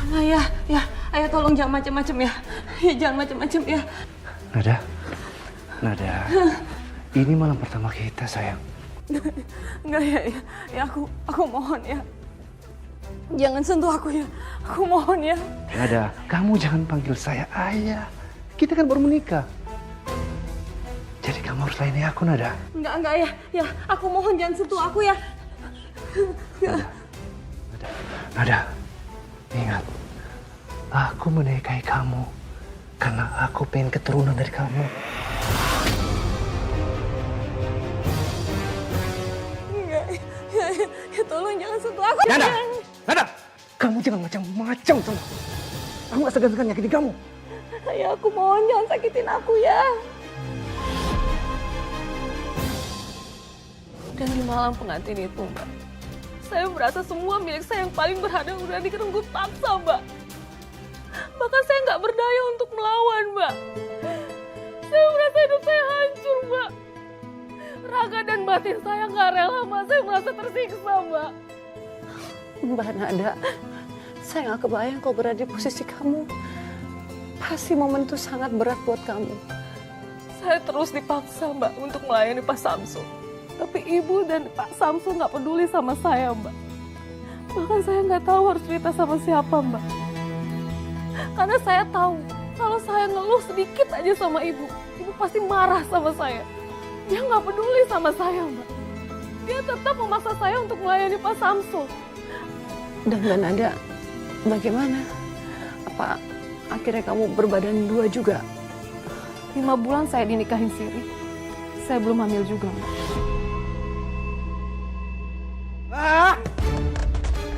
Ayah, ya, ayah tolong jangan macam-macam ya. Ya, jangan macam-macam ya. Nada, ini malam pertama kita sayang. Enggak ya, ya aku mohon ya. Jangan sentuh aku ya, aku mohon ya. Nada, kamu jangan panggil saya ayah. Kita kan baru menikah. Jadi kamu harus layani aku, Nada. Enggak ya, ya, aku mohon jangan sentuh aku ya. Nada, ingat, aku menikahi kamu karena aku pengen keturunan dari kamu. Enggak, ya, tolong jangan sentuh aku. Nada, kamu jangan macam-macam sama aku. Aku gak segan-segan nyakitin kamu. Ya, aku mohon jangan sakitin aku ya. Dan di malam pengantin itu, Mbak, saya merasa semua milik saya yang paling berharga udah dikerenggut paksa, Mbak. Bahkan saya nggak berdaya untuk melawan, Mbak. Saya merasa hidup saya hancur, Mbak. Raga dan batin saya nggak rela, Mbak. Saya merasa tersiksa, Mbak. Mbak Nada, saya nggak kebayang kalau berada di posisi kamu. Pasti momen itu sangat berat buat kamu. Saya terus dipaksa, Mbak, untuk melayani Pak Samsul. Tapi Ibu dan Pak Samsul nggak peduli sama saya, Mbak. Bahkan saya nggak tahu harus cerita sama siapa, Mbak. Karena saya tahu, kalau saya ngeluh sedikit aja sama Ibu, Ibu pasti marah sama saya. Dia nggak peduli sama saya, Mbak. Dia tetap memaksa saya untuk melayani Pak Samsul. Dan Mbak Nada, bagaimana? Apa akhirnya kamu berbadan dua juga? 5 bulan saya dinikahin Siri. Saya belum hamil juga, Mbak.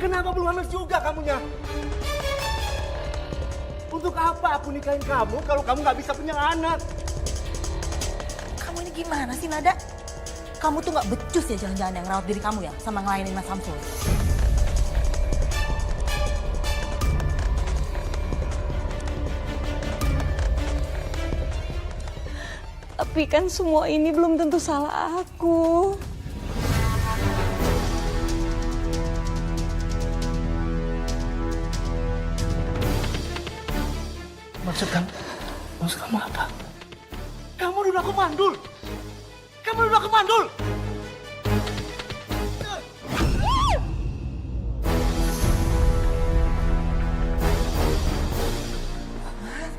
Kenapa belum hamil juga kamunya? Untuk apa aku nikahin kamu kalau kamu nggak bisa punya anak? Kamu ini gimana sih, Nada? Kamu tuh nggak becus ya jangan-jangan yang rawat diri kamu ya sama ngelayanin Mas Samsul. Tapi kan semua ini belum tentu salah aku. Maksud kamu apa? Kamu nuduh aku mandul. Kamu nuduh aku mandul. Mas,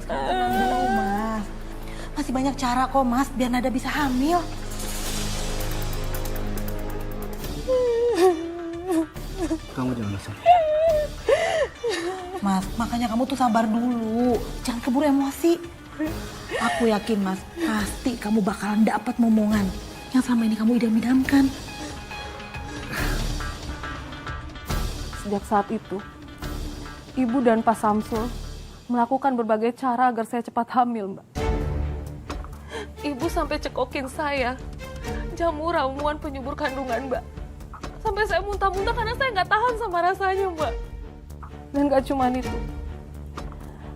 kamu tenang dulu, Mas. Masih banyak cara kok, Mas, biar Nada bisa hamil. Kamu jangan alasan. Mas, makanya kamu tuh sabar dulu. Jangan keburu emosi. Aku yakin, Mas, pasti kamu bakalan dapat momongan yang selama ini kamu idam-idamkan. Sejak saat itu, Ibu dan Pak Samsul melakukan berbagai cara agar saya cepat hamil, Mbak. Ibu sampai cekokin saya, jamu ramuan penyubur kandungan, Mbak. Sampai saya muntah-muntah karena saya nggak tahan sama rasanya, Mbak. Dan nggak cuma itu,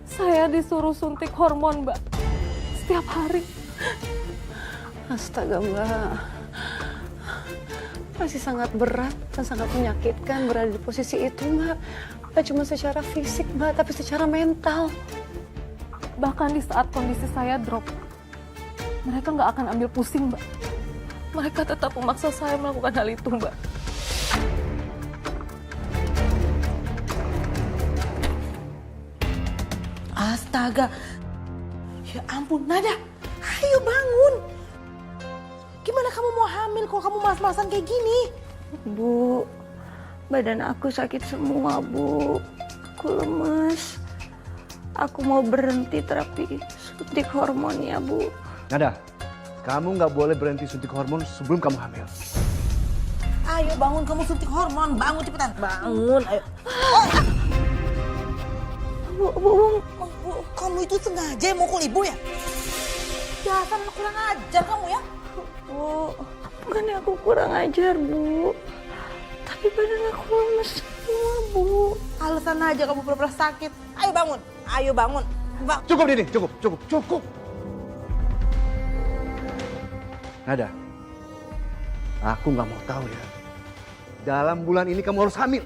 saya disuruh suntik hormon, Mbak, setiap hari. Astaga Mbak, masih sangat berat dan sangat menyakitkan berada di posisi itu Mbak. Gak cuma secara fisik Mbak, tapi secara mental. Bahkan di saat kondisi saya drop, mereka nggak akan ambil pusing, Mbak. Mereka tetap memaksa saya melakukan hal itu, Mbak. Astaga. Ya ampun, Nada. Ayo bangun. Gimana kamu mau hamil kalau kamu mas-masan kayak gini? Bu, badan aku sakit semua Bu. Aku lemes. Aku mau berhenti terapi suntik hormon ya Bu. Nada, kamu nggak boleh berhenti suntik hormon sebelum kamu hamil. Ayo bangun, kamu suntik hormon. Bangun cepetan. Bangun, ayo. Bu, kamu itu sengaja mukul ibu ya? Dasar kurang ajar kamu ya. Bu, bukannya aku kurang ajar Bu. Tapi badan aku lemes semua Bu. Alasan aja kamu pura-pura sakit. Ayo bangun, ayo bangun. Cukup Dini, cukup. Nada, aku nggak mau tahu ya. Dalam bulan ini kamu harus hamil.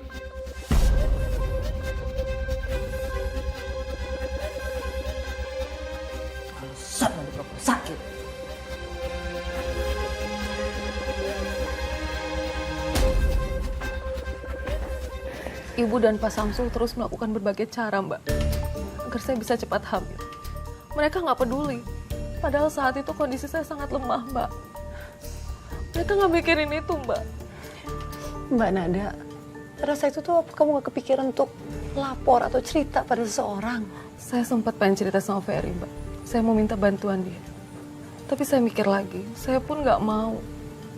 Ibu dan Pak Samsul terus melakukan berbagai cara, Mbak, agar saya bisa cepat hamil. Mereka nggak peduli. Padahal saat itu kondisi saya sangat lemah, Mbak. Mereka nggak mikirin itu, Mbak. Mbak Nada, pada saat itu tuh apa kamu gak kepikiran untuk lapor atau cerita pada seseorang? Saya sempat pengen cerita sama Ferry, Mbak. Saya mau minta bantuan dia. Tapi saya mikir lagi, saya pun nggak mau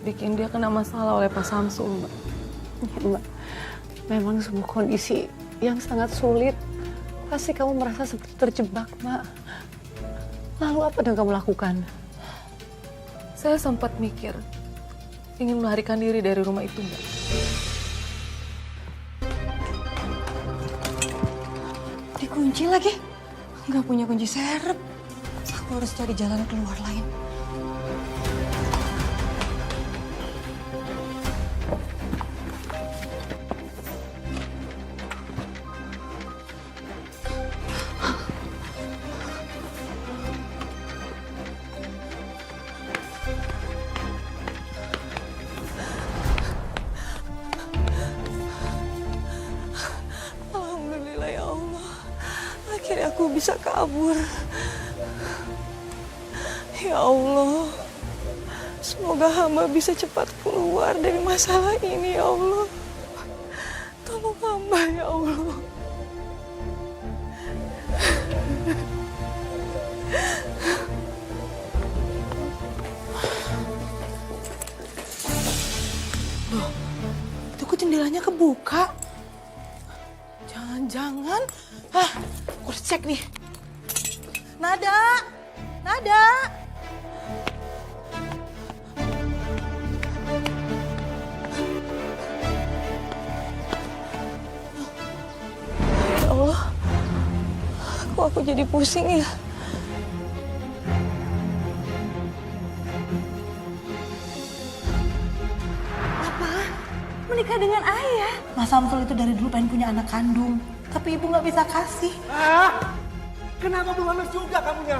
bikin dia kena masalah oleh Pak Samsul, Mbak. Ya, Mbak, memang sebuah kondisi yang sangat sulit. Pasti kamu merasa seperti terjebak, Mbak. Lalu apa yang kamu lakukan? Saya sempat mikir, ingin melarikan diri dari rumah itu, Mbak. Dikunci lagi. Nggak punya kunci serep. Aku harus cari jalan keluar lain. Alhamdulillah ya Allah. Akhirnya aku bisa kabur. Ya Allah, semoga hamba bisa cepat keluar dari masalah ini ya Allah. Tolong hamba ya Allah. Loh, itu kok jendelanya kebuka? Jangan-jangan, aku harus cek nih. Nada, Nada. Ya Allah, kok aku jadi pusing ya? Menikah dengan ayah. Mas Samsul itu dari dulu pengen punya anak kandung. Tapi ibu nggak bisa kasih. Ah, kenapa belum hamil juga kamunya?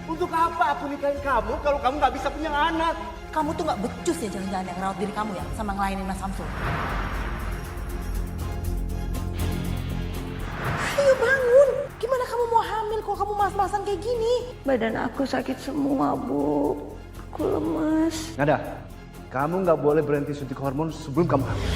Untuk apa aku nikahin kamu kalau kamu nggak bisa punya anak? Kamu tuh nggak becus ya jangan-jangan yang ngerawat diri kamu ya sama ngelayanin Mas Samsul. Ayo bangun. Gimana kamu mau hamil kalau kamu mas-masan kayak gini? Badan aku sakit semua, Bu. Aku lemes. Nada, kamu nggak boleh berhenti suntik hormon sebelum kamu hamil.